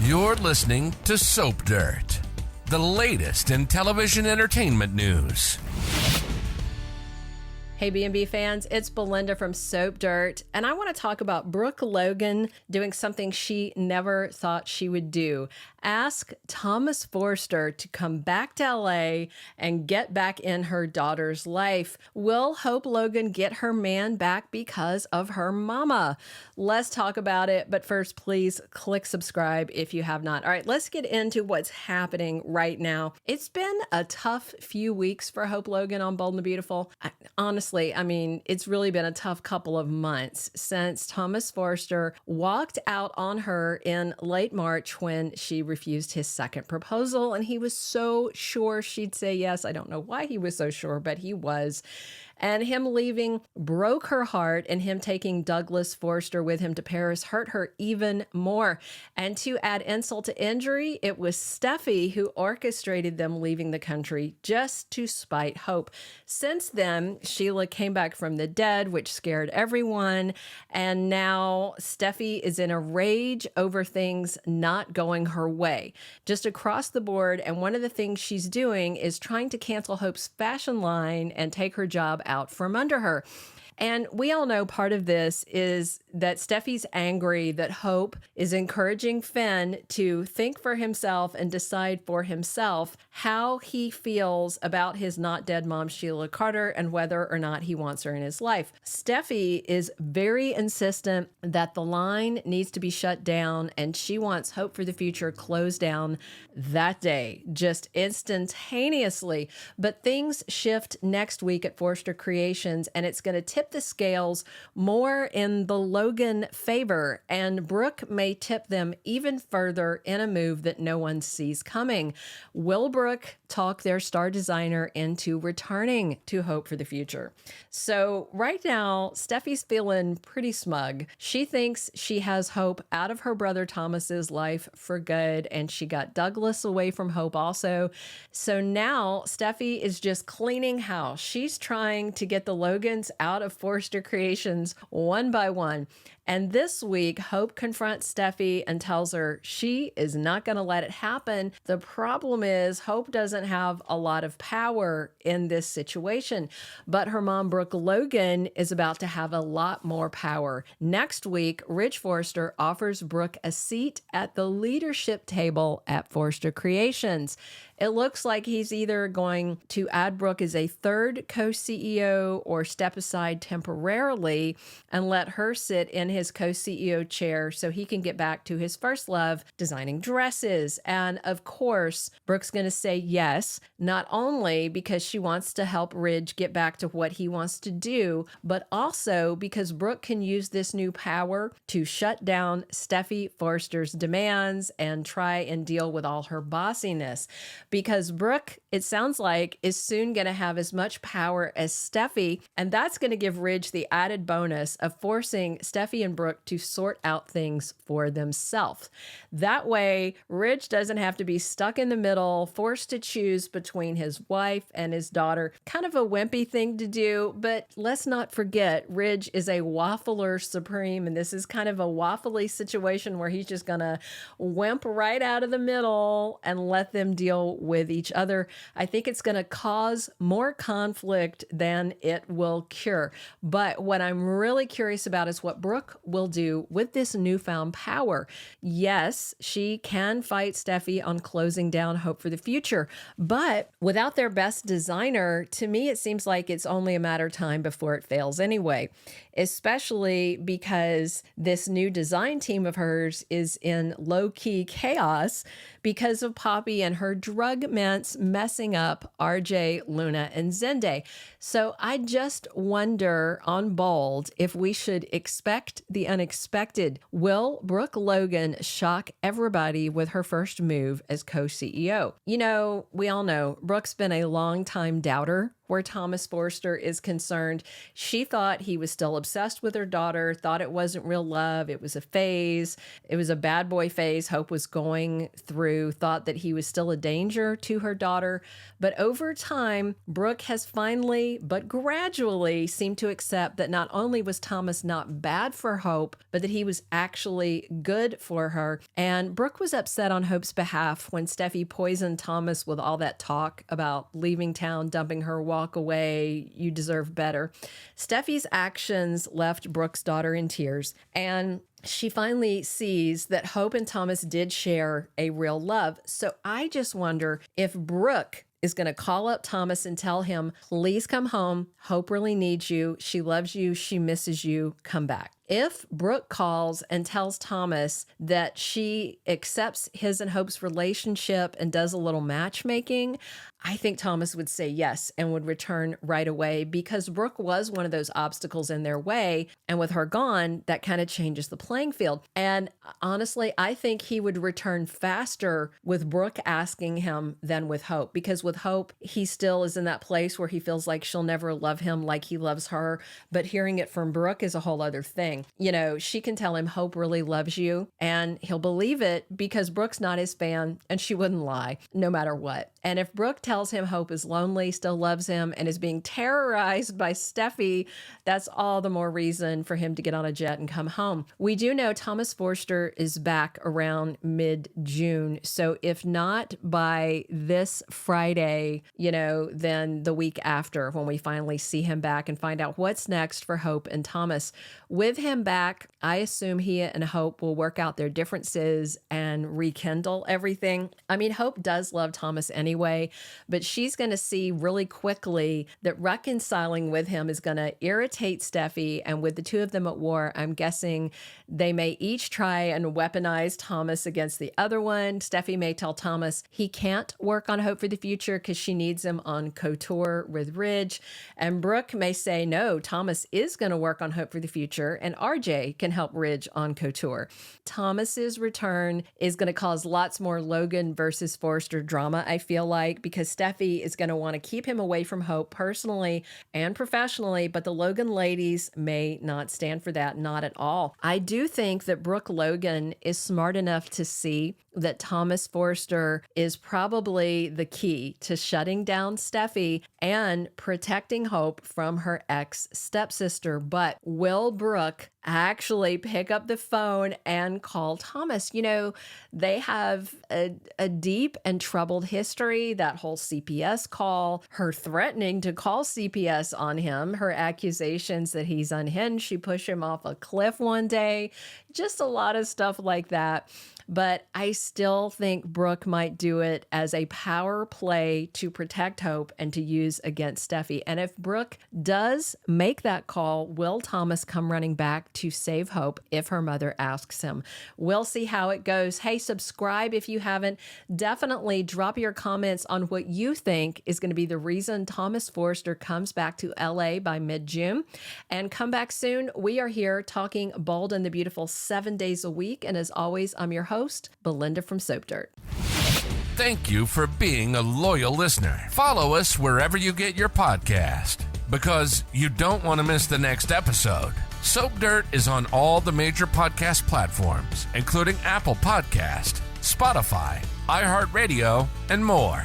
You're listening to Soap Dirt, the latest in television entertainment news. Hey B&B fans, it's Belinda from Soap Dirt, and I want to talk about Brooke Logan doing something she never thought she would do. Ask Thomas Forrester to come back to LA and get back in her daughter's life. Will Hope Logan get her man back because of her mama? Let's talk about it, but first please click subscribe if you have not. All right, let's get into what's happening right now. It's been a tough few weeks for Hope Logan on Bold and the Beautiful. Honestly, it's really been a tough couple of months since Thomas Forrester walked out on her in late March when she refused his second proposal, and he was so sure she'd say yes. I don't know why he was so sure, but he was. And him leaving broke her heart, and him taking Douglas Forrester with him to Paris hurt her even more. And to add insult to injury, it was Steffy who orchestrated them leaving the country just to spite Hope. Since then, Sheila came back from the dead, which scared everyone. And now Steffy is in a rage over things not going her way, just across the board. And one of the things she's doing is trying to cancel Hope's fashion line and take her job out from under her. And we all know part of this is that Steffy's angry that Hope is encouraging Finn to think for himself and decide for himself how he feels about his not dead mom, Sheila Carter, and whether or not he wants her in his life. Steffy is very insistent that the line needs to be shut down, and she wants Hope for the Future closed down that day, just instantaneously. But things shift next week at Forrester Creations, and it's going to tip the scales more in the Logan favor, and Brooke may tip them even further in a move that no one sees coming. Will Brooke talk their star designer into returning to Hope for the Future? So right now, Steffy's feeling pretty smug. She thinks she has Hope out of her brother Thomas's life for good, and she got Douglas away from Hope also. So now Steffy is just cleaning house. She's trying to get the Logans out of Forrester Creations one by one. And this week, Hope confronts Steffy and tells her she is not going to let it happen. The problem is Hope doesn't have a lot of power in this situation, but her mom, Brooke Logan, is about to have a lot more power. Next week, Ridge Forrester offers Brooke a seat at the leadership table at Forrester Creations. It looks like he's either going to add Brooke as a third co-CEO or step aside temporarily and let her sit in his co-CEO chair so he can get back to his first love, designing dresses. And of course, Brooke's going to say yes, not only because she wants to help Ridge get back to what he wants to do, but also because Brooke can use this new power to shut down Steffy Forrester's demands and try and deal with all her bossiness. Because Brooke, it sounds like, is soon going to have as much power as Steffy, and that's going to give Ridge the added bonus of forcing Steffy and Brooke to sort out things for themselves. That way, Ridge doesn't have to be stuck in the middle, forced to choose between his wife and his daughter. Kind of a wimpy thing to do, but let's not forget, Ridge is a waffler supreme, and this is kind of a waffly situation where he's just going to wimp right out of the middle and let them deal with each other. I think it's going to cause more conflict than it will cure. But what I'm really curious about is what Brooke will do with this newfound power. Yes, she can fight Steffy on closing down Hope for the Future, but without their best designer, to me, it seems like it's only a matter of time before it fails anyway, especially because this new design team of hers is in low-key chaos because of Poppy and her drug mints messing up RJ, Luna, and Zende. So I just wonder on Bold if we should expect the unexpected. Will Brooke Logan shock everybody with her first move as co-CEO? You know, we all know Brooke's been a long-time doubter where Thomas Forrester is concerned. She thought he was still obsessed with her daughter, thought it wasn't real love. It was a phase. It was a bad boy phase Hope was going through, thought that he was still a danger to her daughter. But over time, Brooke has finally, but gradually, seemed to accept that not only was Thomas not bad for Hope, but that he was actually good for her. And Brooke was upset on Hope's behalf when Steffy poisoned Thomas with all that talk about leaving town, dumping her, walk away, you deserve better. Steffy's actions left Brooke's daughter in tears, and she finally sees that Hope and Thomas did share a real love. So I just wonder if Brooke is going to call up Thomas and tell him, please come home. Hope really needs you. She loves you. She misses you. Come back. If Brooke calls and tells Thomas that she accepts his and Hope's relationship and does a little matchmaking, I think Thomas would say yes and would return right away, because Brooke was one of those obstacles in their way. And with her gone, that kind of changes the playing field. And honestly, I think he would return faster with Brooke asking him than with Hope, because with Hope, he still is in that place where he feels like she'll never love him like he loves her. But hearing it from Brooke is a whole other thing. You know, she can tell him Hope really loves you, and he'll believe it because Brooke's not his fan and she wouldn't lie no matter what. And if Brooke tells him Hope is lonely, still loves him, and is being terrorized by Steffy, that's all the more reason for him to get on a jet and come home. We do know Thomas Forrester is back around mid-June. So if not by this Friday, then the week after, when we finally see him back and find out what's next for Hope and Thomas. With him back, I assume he and Hope will work out their differences and rekindle everything. I mean, Hope does love Thomas anyway, but she's going to see really quickly that reconciling with him is going to irritate Steffy. And with the two of them at war, I'm guessing they may each try and weaponize Thomas against the other one. Steffy may tell Thomas he can't work on Hope for the future because she needs him on couture with Ridge. And Brooke may say, no, Thomas is going to work on Hope for the future, and RJ can help Ridge on couture. Thomas's return is going to cause lots more Logan versus Forrester drama, I feel like, because Steffy is going to want to keep him away from Hope personally and professionally, but the Logan ladies may not stand for that, not at all. I do think that Brooke Logan is smart enough to see that Thomas Forrester is probably the key to shutting down Steffy and protecting Hope from her ex-stepsister. But will Brooke actually pick up the phone and call Thomas? They have a deep and troubled history. That whole CPS call, her threatening to call CPS on him, her accusations that he's unhinged, she pushed him off a cliff one day, just a lot of stuff like that. But I still think Brooke might do it as a power play to protect Hope and to use against Steffy. And if Brooke does make that call, will Thomas come running back to save Hope if her mother asks him? We'll see how it goes. Hey, subscribe if you haven't. Definitely drop your comments on what you think is going to be the reason Thomas Forrester comes back to LA by mid-June. And come back soon. We are here talking Bold and the Beautiful 7 days a week. And as always, I'm your host, Belinda from Soap Dirt. Thank you for being a loyal listener. Follow us wherever you get your podcast, because you don't want to miss the next episode. Soap Dirt is on all the major podcast platforms, including Apple Podcast, Spotify, iHeartRadio, and more.